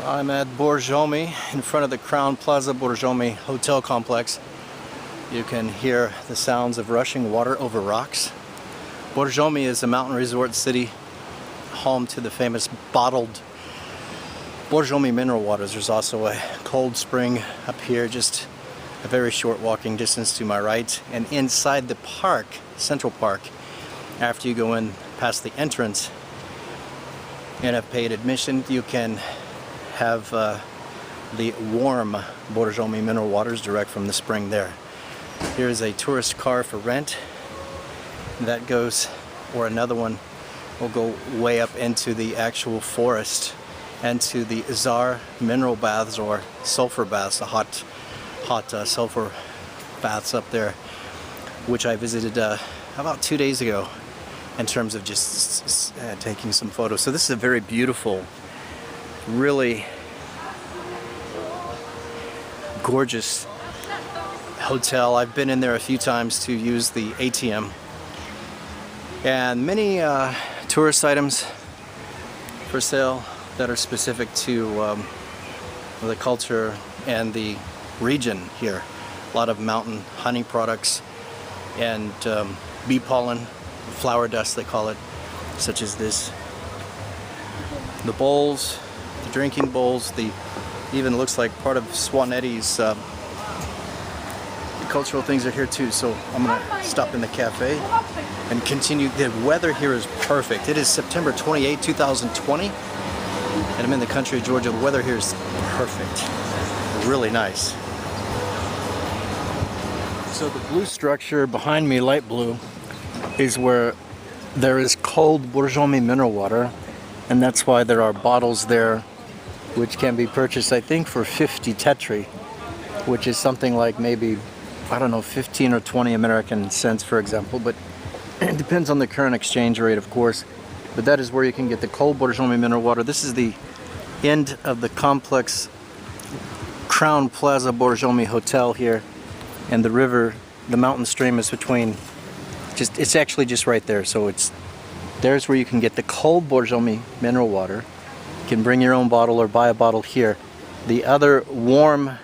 I'm at Borjomi in front of the Crown Plaza Borjomi hotel complex. You can hear the sounds of rushing water over rocks. Borjomi is a mountain resort city home to the famous bottled Borjomi mineral waters. There's also a cold spring up here, just a very short walking distance to my right. And inside the park, Central Park, after you go in past the entrance and have paid admission, you can have the warm Borjomi mineral waters direct from the spring there. Here's a tourist car for rent that goes, or another one will go way up into the actual forest and to the Azar mineral baths or sulfur baths, the hot sulfur baths up there, which I visited about 2 days ago in terms of just taking some photos. So this is a very beautiful, really gorgeous hotel. I've been in there a few times to use the ATM, and many tourist items for sale that are specific to the culture and the region here. A lot of mountain honey products and bee pollen, flower dust they call it, such as this. The bowls, the drinking bowls, the even looks like part of Swanetti's cultural things are here too. So I'm gonna stop in the cafe and continue. The weather here is perfect. It is September 28, 2020, and I'm in the country of Georgia. The weather here is perfect, really nice. So the blue structure behind me, light blue, is where there is cold Borjomi mineral water, and that's why there are bottles there which can be purchased, I think, for 50 tetri, which is something like maybe, I don't know, 15 or 20 American cents, for example, but it depends on the current exchange rate, of course. But that is where you can get the cold Borjomi mineral water. This is the end of the complex Crown Plaza Borjomi Hotel here, and the river, the mountain stream is between, it's actually just right there. So there's where you can get the cold Borjomi mineral water. You can bring your own bottle or buy a bottle here. The other warm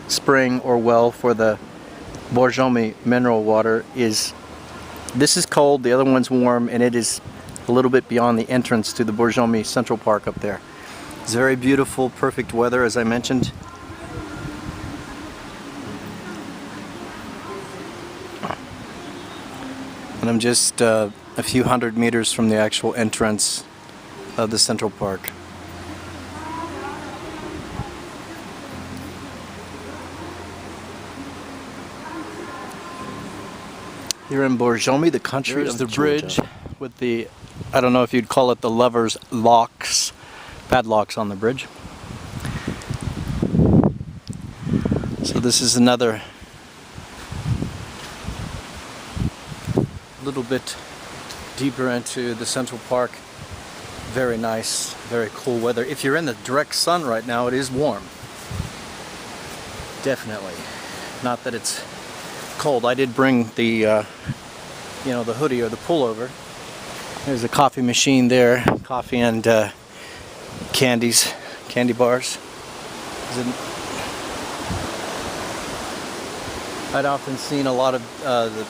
spring or well for the Borjomi mineral water is, this is cold, the other one's warm, and it is a little bit beyond the entrance to the Borjomi Central Park up there. It's very beautiful, perfect weather, as I mentioned. And I'm just a few hundred meters from the actual entrance of the Central Park. Here in Borjomi, the country of the bridge with the, I don't know if you'd call it the lovers' locks, padlocks on the bridge. So this is another little bit deeper into the Central Park. Very nice, very cool weather. If you're in the direct sun right now, it is warm. Definitely. Not that it's cold. I did bring the the hoodie or the pullover. There's a coffee machine there, coffee and candy bars. I'd often seen a lot of the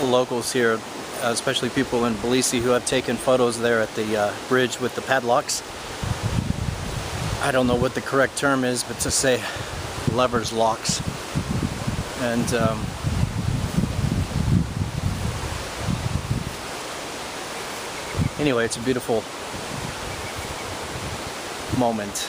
locals here, especially people in Tbilisi, who have taken photos there at the bridge with the padlocks. I don't know what the correct term is, but to say lovers' locks. And anyway, it's a beautiful moment.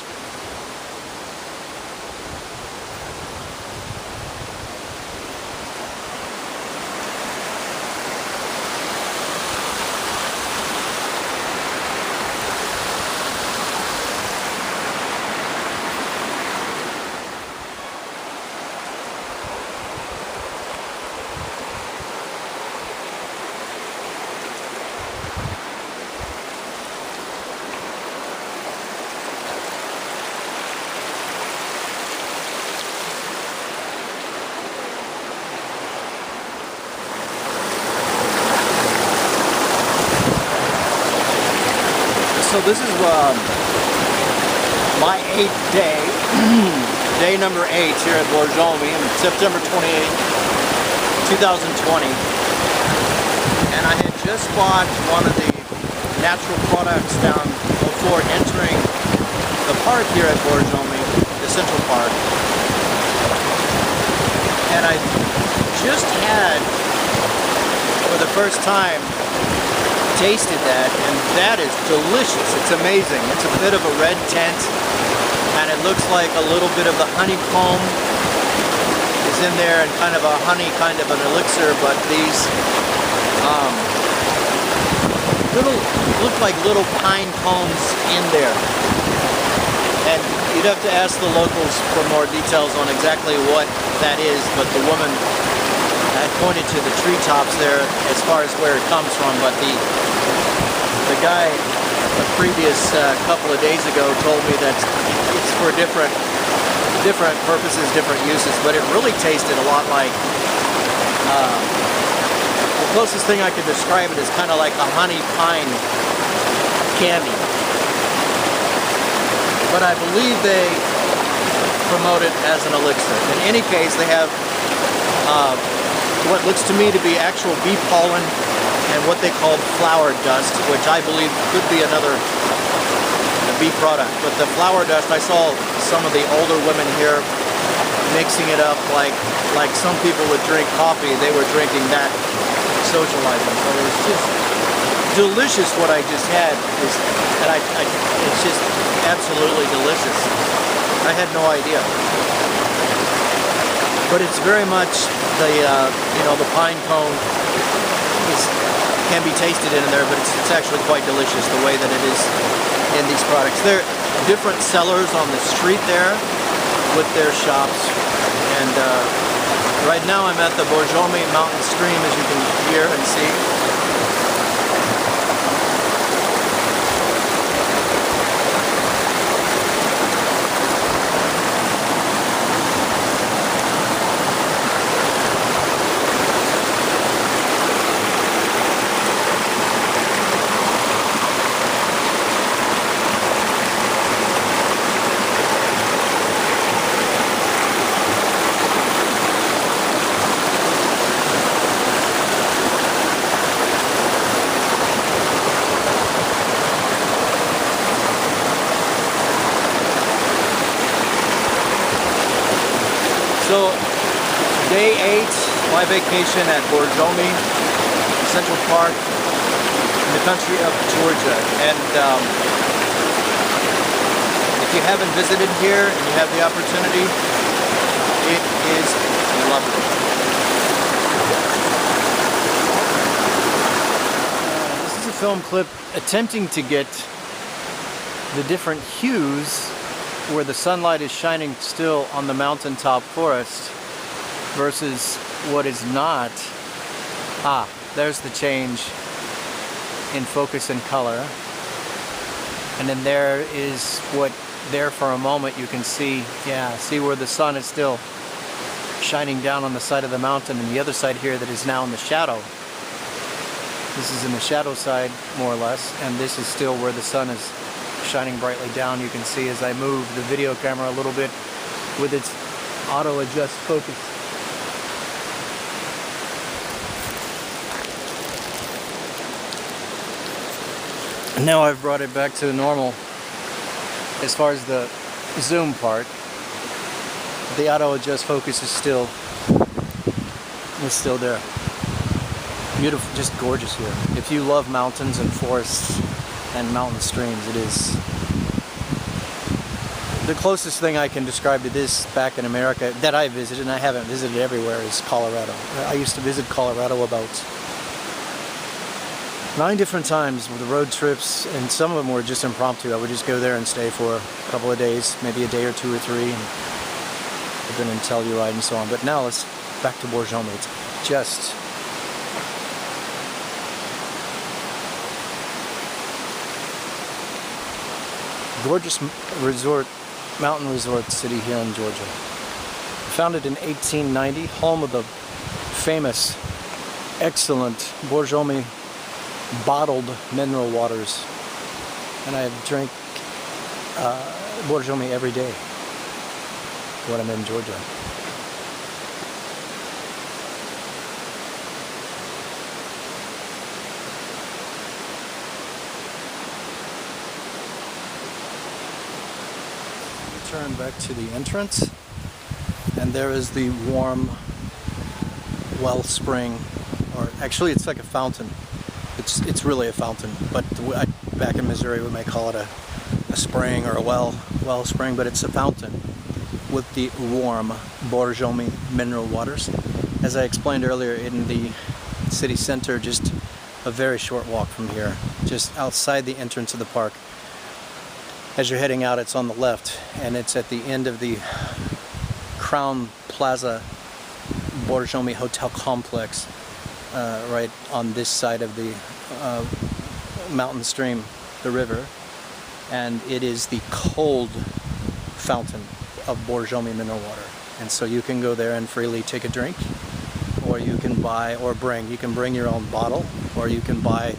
So this is my 8th day, day number 8 here at Borjomi, September 28th, 2020. And I had just bought one of the natural products down before entering the park here at Borjomi, the Central Park. And I just had, for the first time, tasted that, and that is delicious. It's amazing. It's a bit of a red tint, and it looks like a little bit of the honeycomb is in there, and kind of a honey, kind of an elixir, but these look like little pine cones in there. And you'd have to ask the locals for more details on exactly what that is, but the woman had pointed to the treetops there as far as where it comes from, but the guy a previous couple of days ago told me that it's for different purposes, different uses, but it really tasted a lot like the closest thing I could describe it is kind of like a honey pine candy. But I believe they promote it as an elixir. In any case, they have what looks to me to be actual bee pollen and what they call flower dust, which I believe could be another bee product. But the flower dust, I saw some of the older women here mixing it up like some people would drink coffee. They were drinking that, socializing. So it was just delicious what I just had. It's just absolutely delicious. I had no idea. But it's very much the the pine cone can be tasted in there, but it's actually quite delicious the way that it is in these products. There are different sellers on the street there with their shops, and right now I'm at the Borjomi mountain stream, as you can hear and see. So, day 8, my vacation at Borjomi, Central Park, in the country of Georgia. And if you haven't visited here and you have the opportunity, it is lovely. This is a film clip attempting to get the different hues where the sunlight is shining still on the mountaintop forest versus what is not. There's the change in focus and color. And then there is what there for a moment you can see, see where the sun is still shining down on the side of the mountain, and the other side here that is now in the shadow. This is in the shadow side, more or less, and this is still where the sun is shining brightly down. You can see as I move the video camera a little bit with its auto adjust focus. And now I've brought it back to normal as far as the zoom part. The auto adjust focus is still there. Beautiful, just gorgeous here. If you love mountains and forests and mountain streams, it is the closest thing I can describe to this back in America that I visited, and I haven't visited everywhere, is Colorado. I used to visit Colorado about 9 different times with the road trips, and some of them were just impromptu. I would just go there and stay for a couple of days, maybe a day or 2 or 3, and I've been in Telluride and so on. But now let's back to Borjomi. It's just gorgeous resort, mountain resort city here in Georgia. Founded in 1890, home of the famous, excellent Borjomi bottled mineral waters. And I have drank Borjomi every day when I'm in Georgia. Turn back to the entrance, and there is the warm wellspring, or actually it's like a fountain. It's really a fountain, but back in Missouri we may call it a spring or a wellspring, but it's a fountain with the warm Borjomi mineral waters. As I explained earlier, in the city center, just a very short walk from here, just outside the entrance of the park. As you're heading out, it's on the left, and it's at the end of the Crown Plaza Borjomi Hotel Complex, right on this side of the mountain stream, the river. And it is the cold fountain of Borjomi mineral water. And so you can go there and freely take a drink, or you can buy or bring. You can bring your own bottle, or you can buy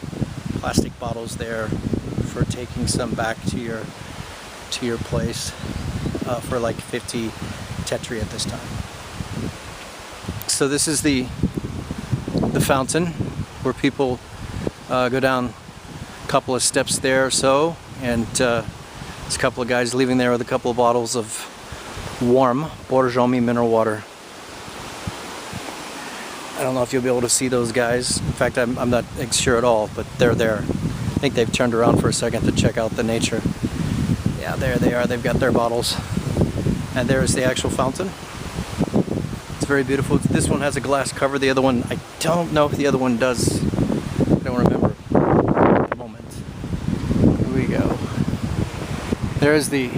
plastic bottles there for taking some back to your place for like 50 tetri at this time. So this is the fountain where people go down a couple of steps there or so, and there's a couple of guys leaving there with a couple of bottles of warm Borjomi mineral water. I don't know if you'll be able to see those guys. In fact, I'm not sure at all, but they're there. I think they've turned around for a second to check out the nature. Yeah, there they are. They've got their bottles. And there's the actual fountain. It's very beautiful. This one has a glass cover. The other one, I don't know if the other one does. I don't remember at the moment. Here we go. There's the